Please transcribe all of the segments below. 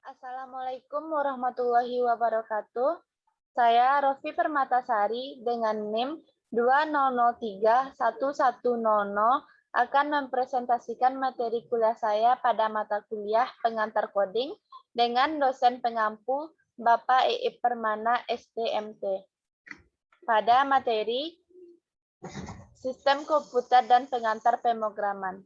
Assalamualaikum warahmatullahi wabarakatuh. Saya Rofi Permatasari dengan NIM 20031100 akan mempresentasikan materi kuliah saya pada mata kuliah pengantar coding dengan dosen pengampu Bapak Iip Permana STMT. Pada materi Sistem Komputer dan Pengantar Pemrograman.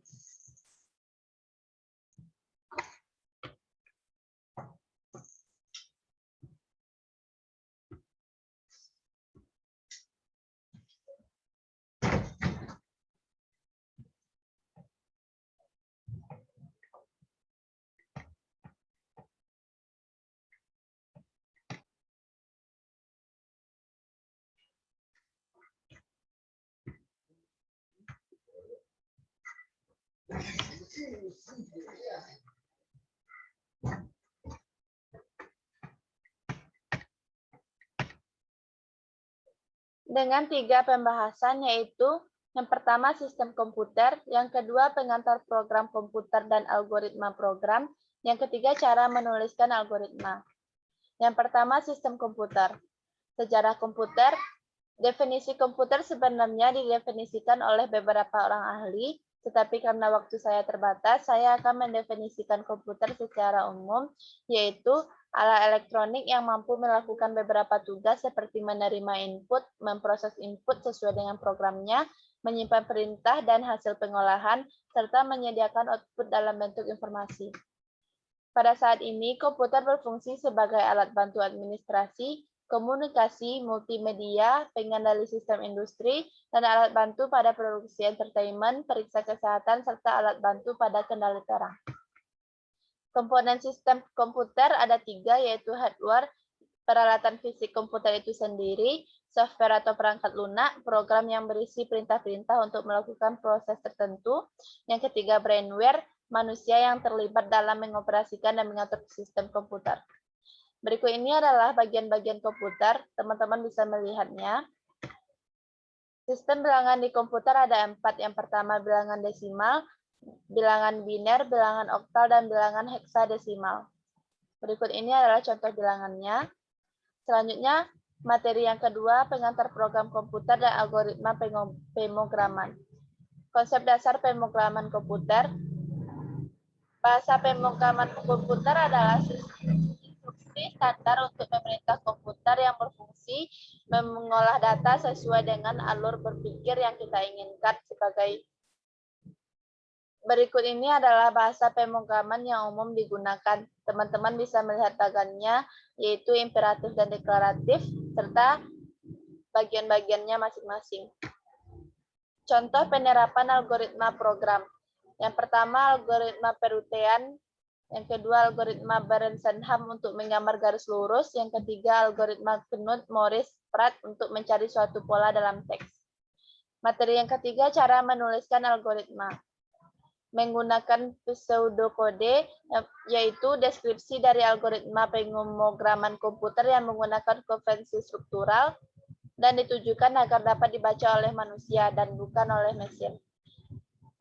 Dengan 3 pembahasan, yaitu yang pertama sistem komputer, yang kedua pengantar program komputer dan algoritma program, yang ketiga cara menuliskan algoritma. Yang pertama sistem komputer. Sejarah komputer, definisi komputer sebenarnya didefinisikan oleh beberapa orang ahli, tetapi karena waktu saya terbatas, saya akan mendefinisikan komputer secara umum, yaitu alat elektronik yang mampu melakukan beberapa tugas seperti menerima input, memproses input sesuai dengan programnya, menyimpan perintah dan hasil pengolahan, serta menyediakan output dalam bentuk informasi. Pada saat ini, komputer berfungsi sebagai alat bantu administrasi, komunikasi, multimedia, pengendali sistem industri, dan alat bantu pada produksi entertainment, periksa kesehatan, serta alat bantu pada kendali terang. Komponen sistem komputer ada 3, yaitu hardware, peralatan fisik komputer itu sendiri, software atau perangkat lunak, program yang berisi perintah-perintah untuk melakukan proses tertentu. Yang ketiga, brainware, manusia yang terlibat dalam mengoperasikan dan mengatur sistem komputer. Berikut ini adalah bagian-bagian komputer, teman-teman bisa melihatnya. Sistem bilangan di komputer ada 4, yang pertama bilangan desimal, bilangan biner, bilangan oktal, dan bilangan heksadesimal. Berikut ini adalah contoh bilangannya. Selanjutnya, materi yang kedua, pengantar program komputer dan algoritma pemrograman. Konsep dasar pemrograman komputer. Bahasa pemrograman komputer adalah instruksi standar untuk memerintah komputer yang berfungsi mengolah data sesuai dengan alur berpikir yang kita inginkan sebagai. Berikut ini adalah bahasa pemrograman yang umum digunakan. Teman-teman bisa melihat bagannya, yaitu imperatif dan deklaratif, serta bagian-bagiannya masing-masing. Contoh penerapan algoritma program. Yang pertama, algoritma Perutean. Yang kedua, algoritma Berensenham untuk menggambar garis lurus. Yang ketiga, algoritma Knuth-Morris-Pratt untuk mencari suatu pola dalam teks. Materi yang ketiga, cara menuliskan algoritma. Menggunakan pseudokode, yaitu deskripsi dari algoritma pemrograman komputer yang menggunakan konvensi struktural dan ditujukan agar dapat dibaca oleh manusia dan bukan oleh mesin.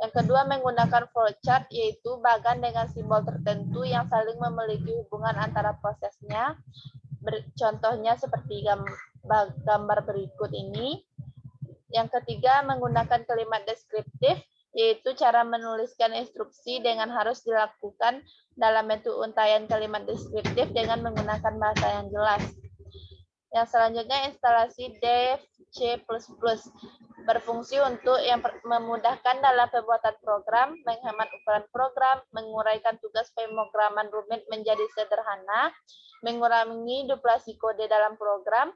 Yang kedua, menggunakan flowchart, yaitu bagan dengan simbol tertentu yang saling memiliki hubungan antara prosesnya. Contohnya seperti gambar berikut ini. Yang ketiga, menggunakan kalimat deskriptif, yaitu cara menuliskan instruksi dengan harus dilakukan dalam bentuk untaian kalimat deskriptif dengan menggunakan bahasa yang jelas. Yang selanjutnya, instalasi Dev C++, berfungsi untuk yang memudahkan dalam pembuatan program, menghemat ukuran program, menguraikan tugas pemrograman rumit menjadi sederhana, mengurangi duplasi kode dalam program,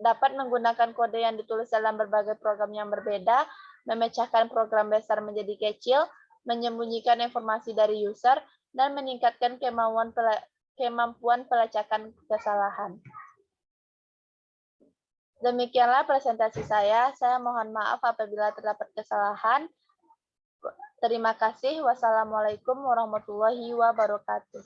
dapat menggunakan kode yang ditulis dalam berbagai program yang berbeda, memecahkan program besar menjadi kecil, menyembunyikan informasi dari user, dan meningkatkan kemampuan pelacakan kesalahan. Demikianlah presentasi saya. Saya mohon maaf apabila terdapat kesalahan. Terima kasih. Wassalamualaikum warahmatullahi wabarakatuh.